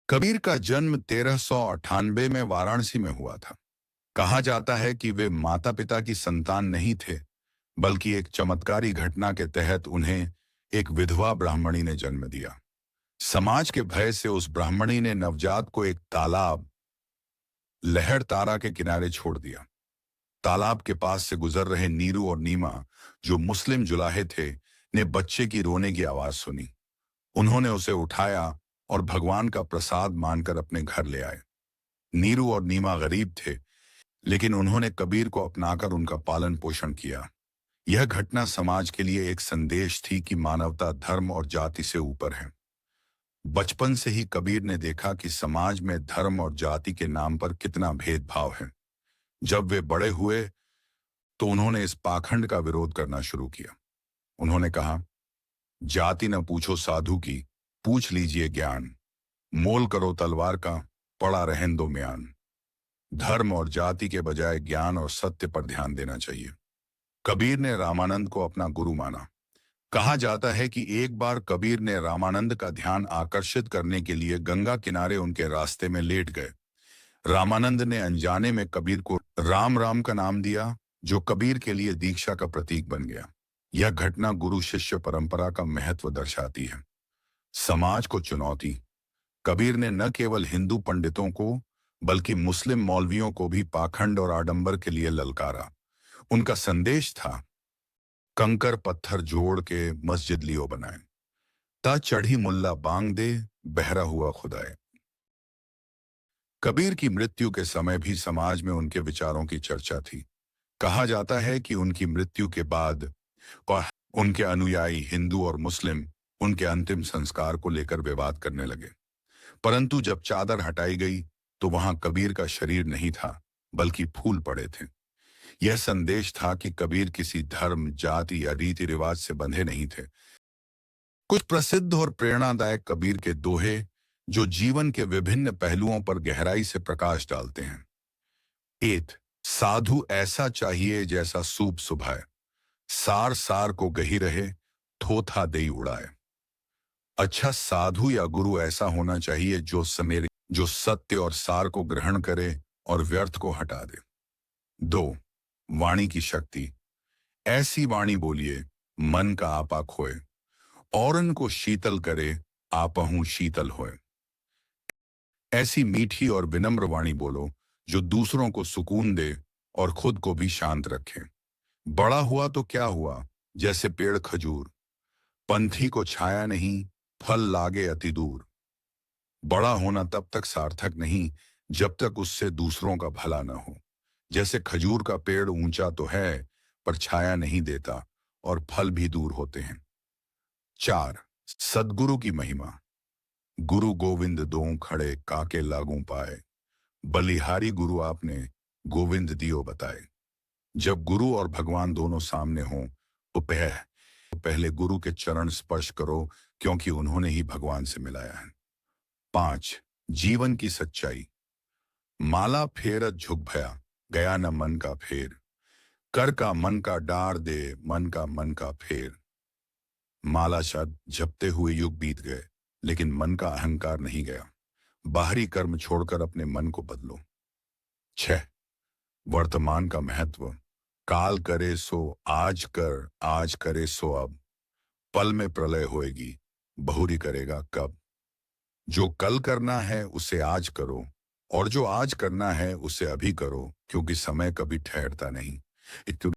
कबीर का जन्म 1398 में वाराणसी में हुआ था। कहा जाता है कि वे माता पिता की संतान नहीं थे, बल्कि एक चमत्कारी घटना के तहत उन्हें एक विधवा ब्राह्मणी ने जन्म दिया। समाज के भय से उस ब्राह्मणी ने नवजात को एक तालाब लहर तारा के किनारे छोड़ दिया। तालाब के पास से गुजर रहे नीरू और नीमा, जो मुस्लिम जुलाहे थे, ने बच्चे की रोने की आवाज सुनी। उन्होंने उसे उठाया और भगवान का प्रसाद मानकर अपने घर ले आए। नीरू और नीमा गरीब थे, लेकिन उन्होंने कबीर को अपनाकर उनका पालन पोषण किया। यह घटना समाज के लिए एक संदेश थी कि मानवता धर्म और जाति से ऊपर है। बचपन से ही कबीर ने देखा कि समाज में धर्म और जाति के नाम पर कितना भेदभाव है। जब वे बड़े हुए तो उन्होंने इस पाखंड का विरोध करना शुरू किया। उन्होंने कहा, जाति न पूछो साधु की, पूछ लीजिए ज्ञान। मोल करो तलवार का, पड़ा रहन दो म्यान। धर्म और जाति के बजाय ज्ञान और सत्य पर ध्यान देना चाहिए। कबीर ने रामानंद को अपना गुरु माना। कहा जाता है कि एक बार कबीर ने रामानंद का ध्यान आकर्षित करने के लिए गंगा किनारे उनके रास्ते में लेट गए। रामानंद ने अनजाने में कबीर को राम राम का नाम दिया, जो कबीर के लिए दीक्षा का प्रतीक बन गया। यह घटना गुरु शिष्य परंपरा का महत्व दर्शाती है। समाज को चुनौती। कबीर ने न केवल हिंदू पंडितों को, बल्कि मुस्लिम मौलवियों को भी पाखंड और आडंबर के लिए ललकारा। उनका संदेश था, कंकर पत्थर जोड़ के मस्जिद लियो बनाए, ता चढ़ी मुल्ला बांग दे, बहरा हुआ खुदाए। कबीर की मृत्यु के समय भी समाज में उनके विचारों की चर्चा थी। कहा जाता है कि उनकी मृत्यु के बाद और उनके अनुयायी हिंदू और मुस्लिम उनके अंतिम संस्कार को लेकर विवाद करने लगे। परंतु जब चादर हटाई गई तो वहां कबीर का शरीर नहीं था, बल्कि फूल पड़े थे। यह संदेश था कि कबीर किसी धर्म, जाति या रीति रिवाज से बंधे नहीं थे। कुछ प्रसिद्ध और प्रेरणादायक कबीर के दोहे जो जीवन के विभिन्न पहलुओं पर गहराई से प्रकाश डालते हैं। एत साधु ऐसा चाहिए जैसा सूप सुभाए, सार सार को गही रहे, थोथा दई उड़ाए। अच्छा साधु या गुरु ऐसा होना चाहिए जो सत्य और सार को ग्रहण करे और व्यर्थ को हटा दे। 2. वाणी की शक्ति। ऐसी वाणी बोलिए, मन का आपा खोए, औरन को शीतल करे, आपहू शीतल होए। ऐसी मीठी और विनम्र वाणी बोलो जो दूसरों को सुकून दे और खुद को भी शांत रखे। बड़ा हुआ तो क्या हुआ, जैसे पेड़ खजूर, पंथी को छाया नहीं, फल लागे अति दूर। बड़ा होना तब तक सार्थक नहीं जब तक उससे दूसरों का भला न हो। जैसे खजूर का पेड़ ऊंचा तो है, पर छाया नहीं देता और फल भी दूर होते हैं। 4. सद्गुरु की महिमा। गुरु गोविंद दों खड़े, काके लागू पाए, बलिहारी गुरु आपने, गोविंद दियो बताए। जब गुरु और भगवान दोनों सामने हों तो पहले गुरु के चरण स्पर्श करो, क्योंकि उन्होंने ही भगवान से मिलाया है। 5. जीवन की सच्चाई। माला फेरत झुक भया, गया न मन का फेर, कर का मन का डार दे, मन का फेर। माला शायद जपते हुए युग बीत गए, लेकिन मन का अहंकार नहीं गया। बाहरी कर्म छोड़कर अपने मन को बदलो। 6. वर्तमान का महत्व। काल करे सो आज कर, आज करे सो अब, पल में प्रलय होएगी, बहुरी करेगा कब। जो कल करना है उसे आज करो, और जो आज करना है उसे अभी करो, क्योंकि समय कभी ठहरता नहीं।